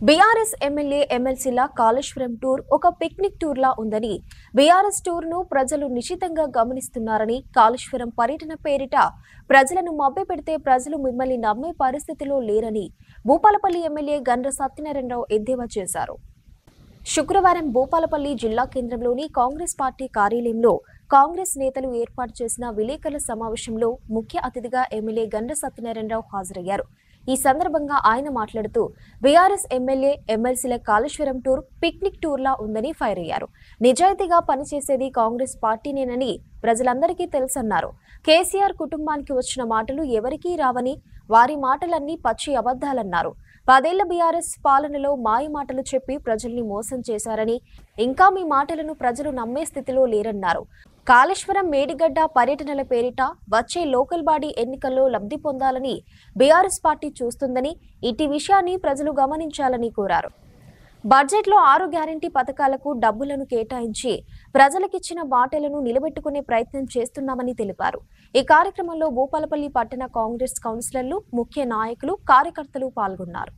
BRS MLA ఎమ్మెల్సీల Kaleshwaram tour ఒక picnic టూర్లా ఉందని, బీఆర్ఎస్ టూర్ను ప్రజలు నిశితంగా గమనిస్తున్నారని, కాళేశ్వరం పర్యటన పేరిట ప్రజలను మభ్యపెడితే ప్రజలు మిమ్మల్ని నమ్మే పరిస్థితిలో లేరని భూపాలపల్లి ఎమ్మెల్యే గండ్ర సత్యనారాయణరావు ఎద్దేవా చేశారు. శుక్రవారం భూపాలపల్లి జిల్లా కేంద్రంలోని కాంగ్రెస్ పార్టీ కార్యాలయంలో కాంగ్రెస్ నేతలు ఏర్పాటు చేసిన విలేకరుల సమావేశంలో ముఖ్య అతిథిగా ఎమ్మెల్యే గండ్ర సత్యనారాయణరావు హాజరయ్యారు. ఈ సందర్భంగా ఆయన మాట్లాడుతూ బీఆర్ఎస్ ఎమ్మెల్యే ఎమ్మెల్సీల కాళేశ్వరం టూర్ పిక్నిక్ టూర్లా ఉందని ఫైర్ అయ్యారు. నిజాయితీగా పనిచేసేది కాంగ్రెస్ పార్టీనేనని ప్రజలందరికీ తెలుసన్నారు. కేసీఆర్ కుటుంబానికి వచ్చిన మాటలు ఎవరికీ రావని, వారి మాటలన్నీ పచ్చి అబద్దాలన్నారు. 10 ఏళ్ల బీఆర్ఎస్ పాలనలో మాయ మాటలు చెప్పి ప్రజల్ని మోసం చేశారని, ఇంకా మీ మాటలను ప్రజలు నమ్మే స్థితిలో లేరన్నారు. కాళేశ్వరం మేడిగడ్డ పర్యటనల పేరిట వచ్చే లోకల్ బాడీ ఎన్నికల్లో లబ్ధి పొందాలని బీఆర్ఎస్ పార్టీ చూస్తుందని, ఇటీ విషయాన్ని ప్రజలు గమనించాలని కోరారు. బడ్జెట్లో 6 గ్యారంటీ పథకాలకు డబ్బులను కేటాయించి ప్రజలకిచ్చిన మాటలను నిలబెట్టుకునే ప్రయత్నం చేస్తున్నామని తెలిపారు. ఈ కార్యక్రమంలో భూపాలపల్లి పట్టణ కాంగ్రెస్ కౌన్సిలర్లు, ముఖ్య నాయకులు, కార్యకర్తలు పాల్గొన్నారు.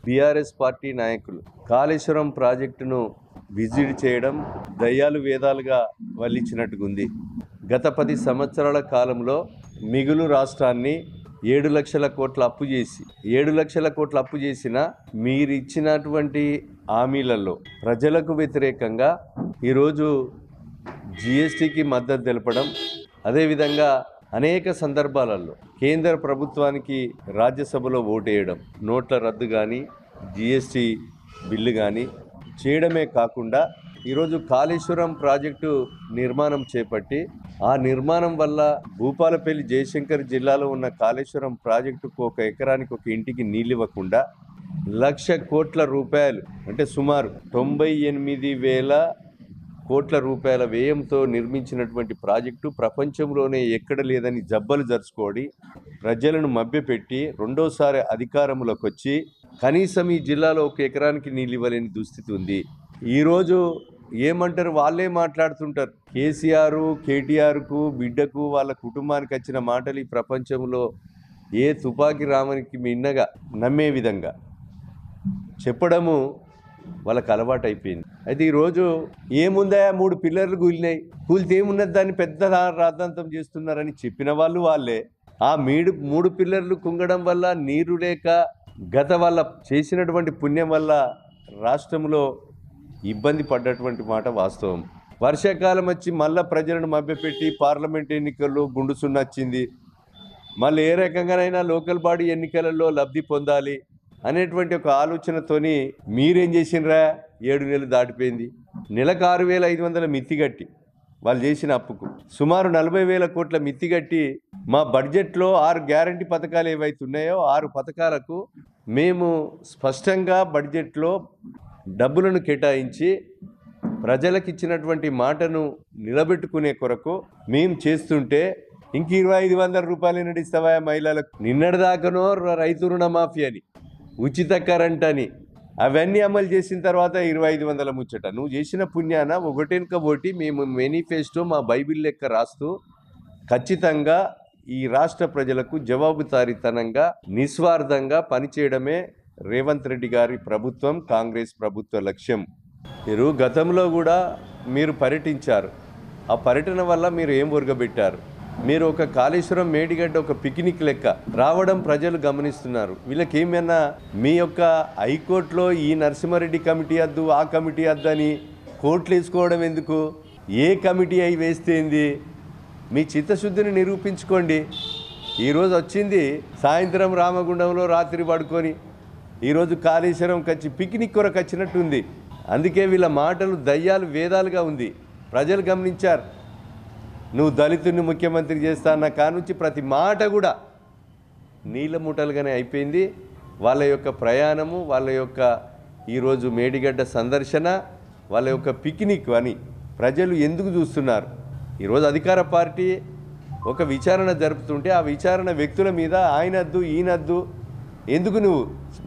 బీఆర్ఎస్ పార్టీ నాయకులు కాళేశ్వరం ప్రాజెక్టును విజిట్ చేయడం దయ్యాలు వేదాలుగా వల్లించినట్టుగుంది. గత 10 సంవత్సరాల కాలంలో మిగులు రాష్ట్రాన్ని 7 లక్షల కోట్ల అప్పు చేసి 7 లక్షల కోట్ల అప్పు చేసిన మీరు ఇచ్చినటువంటి హామీలలో ప్రజలకు వ్యతిరేకంగా ఈరోజు జిఎస్టీకి మద్దతు తెలపడం, అదేవిధంగా అనేక సందర్భాలలో కేంద్ర ప్రభుత్వానికి రాజ్యసభలో ఓటేయడం, నోట్ల రద్దు కానీ జిఎస్టీ బిల్లు కానీ చేయడమే కాకుండా ఈరోజు కాళేశ్వరం ప్రాజెక్టు నిర్మాణం చేపట్టి ఆ నిర్మాణం వల్ల భూపాలపల్లి జయశంకర్ జిల్లాలో ఉన్న కాళేశ్వరం ప్రాజెక్టుకు 1 ఎకరానికి 1 ఇంటికి నీళ్ళు ఇవ్వకుండా 1,00,000 కోట్ల రూపాయలు అంటే సుమారు 98,000 కోట్ల రూపాయల వ్యయంతో నిర్మించినటువంటి ప్రాజెక్టు ప్రపంచంలోనే ఎక్కడ లేదని జబ్బలు జరుచుకోడి ప్రజలను మభ్యపెట్టి రెండోసారి అధికారంలోకి వచ్చి కనీసం ఈ జిల్లాలో 1 ఎకరానికి నీళ్ళు ఇవ్వలేని దుస్థితి ఉంది. ఈరోజు ఏమంటారు, వాళ్ళే మాట్లాడుతుంటారు. కేసీఆర్ కేటీఆర్కు బిడ్డకు వాళ్ళ కుటుంబానికి వచ్చిన మాటలు ఈ ప్రపంచంలో ఏ తుపాకీ రామనికి మిన్నగా నమ్మే విధంగా చెప్పడము వాళ్ళకి అలవాటు అయిపోయింది. అయితే ఈరోజు ఏముందా 3 పిల్లర్లు కూలినాయి, కూలితే ఏమున్నది దాన్ని పెద్ద రాద్ధాంతం చేస్తున్నారని చెప్పిన వాళ్ళు వాళ్ళే. ఆ 3 పిల్లర్లు కుంగడం వల్ల నీరు లేక గత వాళ్ళ చేసినటువంటి పుణ్యం వల్ల రాష్ట్రంలో ఇబ్బంది పడ్డటువంటి మాట వాస్తవం. వర్షాకాలం వచ్చి మళ్ళీ ప్రజలను మభ్యపెట్టి పార్లమెంట్ ఎన్నికల్లో గుండు సున్నా వచ్చింది, మళ్ళీ ఏ రకంగానైనా లోకల్ బాడీ ఎన్నికలలో లబ్ధి పొందాలి అనేటువంటి ఒక ఆలోచనతోని మీరేం చేసినరా, 7 నెలలు దాటిపోయింది. నెలకు 6,500 మిత్తిగట్టి వాళ్ళు చేసిన అప్పుకు సుమారు 40,000 కోట్ల మిత్తిగట్టి మా బడ్జెట్లో 6 గ్యారంటీ పథకాలు ఏవైతే ఉన్నాయో 6 పథకాలకు మేము స్పష్టంగా బడ్జెట్లో డబ్బులను కేటాయించి ప్రజలకు ఇచ్చినటువంటి మాటను నిలబెట్టుకునే కొరకు మేము చేస్తుంటే ఇంక 2,500 రూపాయలు నడిస్తావా మహిళలకు? నిన్నటిదాకానో రైతు రుణమాఫీ అని, ఉచిత కరెంట్ అని అవన్నీ అమలు చేసిన తర్వాత 2,500 ముచ్చట. నువ్వు చేసిన పుణ్యాన ఒకటెనక ఒకటి మేము మేనిఫెస్టో మా బైబిల్ లెక్క రాస్తూ ఖచ్చితంగా ఈ రాష్ట్ర ప్రజలకు జవాబుదారీతనంగా నిస్వార్థంగా పనిచేయడమే రేవంత్ రెడ్డి గారి ప్రభుత్వం, కాంగ్రెస్ ప్రభుత్వ లక్ష్యం. మీరు గతంలో కూడా మీరు పర్యటించారు. ఆ పర్యటన వల్ల మీరు ఏం ఒరగబెట్టారు? మీరు ఒక కాళేశ్వరం మేడిగడ్డ ఒక పిక్నిక్ లెక్క రావడం ప్రజలు గమనిస్తున్నారు. వీళ్ళకి ఏమైనా మీ యొక్క హైకోర్టులో ఈ నరసింహారెడ్డి కమిటీ వద్దు, ఆ కమిటీ వద్దు అని కోర్టులు వేసుకోవడం ఎందుకు? ఏ కమిటీ అయి వేస్తేంది? మీ చిత్తశుద్ధిని నిరూపించుకోండి. ఈరోజు వచ్చింది సాయంత్రం రామగుండంలో రాత్రి పడుకొని ఈరోజు కాళేశ్వరం కచ్చి పిక్నిక్ కొరకు వచ్చినట్టుంది. అందుకే వీళ్ళ మాటలు దయ్యాలు వేదాలుగా ఉంది. ప్రజలు గమనించారు. నువ్వు దళితుడిని ముఖ్యమంత్రి చేస్తా అన్న కానుంచి ప్రతి మాట కూడా నీళ్ళ మూటలుగానే అయిపోయింది. వాళ్ళ యొక్క ప్రయాణము, వాళ్ళ యొక్క ఈరోజు మేడిగడ్డ సందర్శన, వాళ్ళ యొక్క పిక్నిక్ అని ప్రజలు ఎందుకు చూస్తున్నారు? ఈరోజు అధికార పార్టీ ఒక విచారణ జరుపుతుంటే ఆ విచారణ వ్యక్తుల మీద ఆయనద్దు ఈయనద్దు ఎందుకు నువ్వు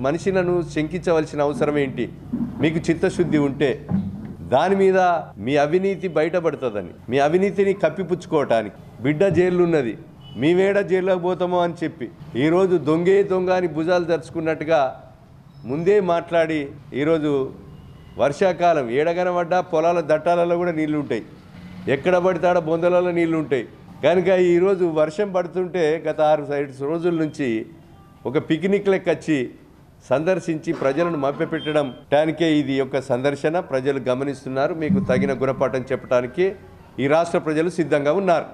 మనిషిలను శంకించవలసిన అవసరం ఏంటి? మీకు చిత్తశుద్ధి ఉంటే దాని మీద మీ అవినీతి బయటపడుతుందని, మీ అవినీతిని కప్పిపుచ్చుకోవటానికి బిడ్డ జైలు ఉన్నది, మీ వేడ జైల్లోకి పోతామో అని చెప్పి ఈరోజు దొంగే దొంగ అని భుజాలు తెరుచుకున్నట్టుగా ముందే మాట్లాడి ఈరోజు వర్షాకాలం ఏడగనబడ్డా పొలాల దట్టాలలో కూడా నీళ్లు ఉంటాయి, ఎక్కడ పడితే ఆడ బొందలలో నీళ్లు ఉంటాయి. కనుక ఈరోజు వర్షం పడుతుంటే గత 6 రోజుల నుంచి ఒక పిక్నిక్ లెక్క వచ్చి సందర్శించి ప్రజలను మభ్యపెట్టడం టానికే ఇది యొక్క సందర్శన. ప్రజలు గమనిస్తున్నారు. మీకు తగిన గుణపాఠం చెప్పడానికి ఈ రాష్ట్ర ప్రజలు సిద్ధంగా ఉన్నారు.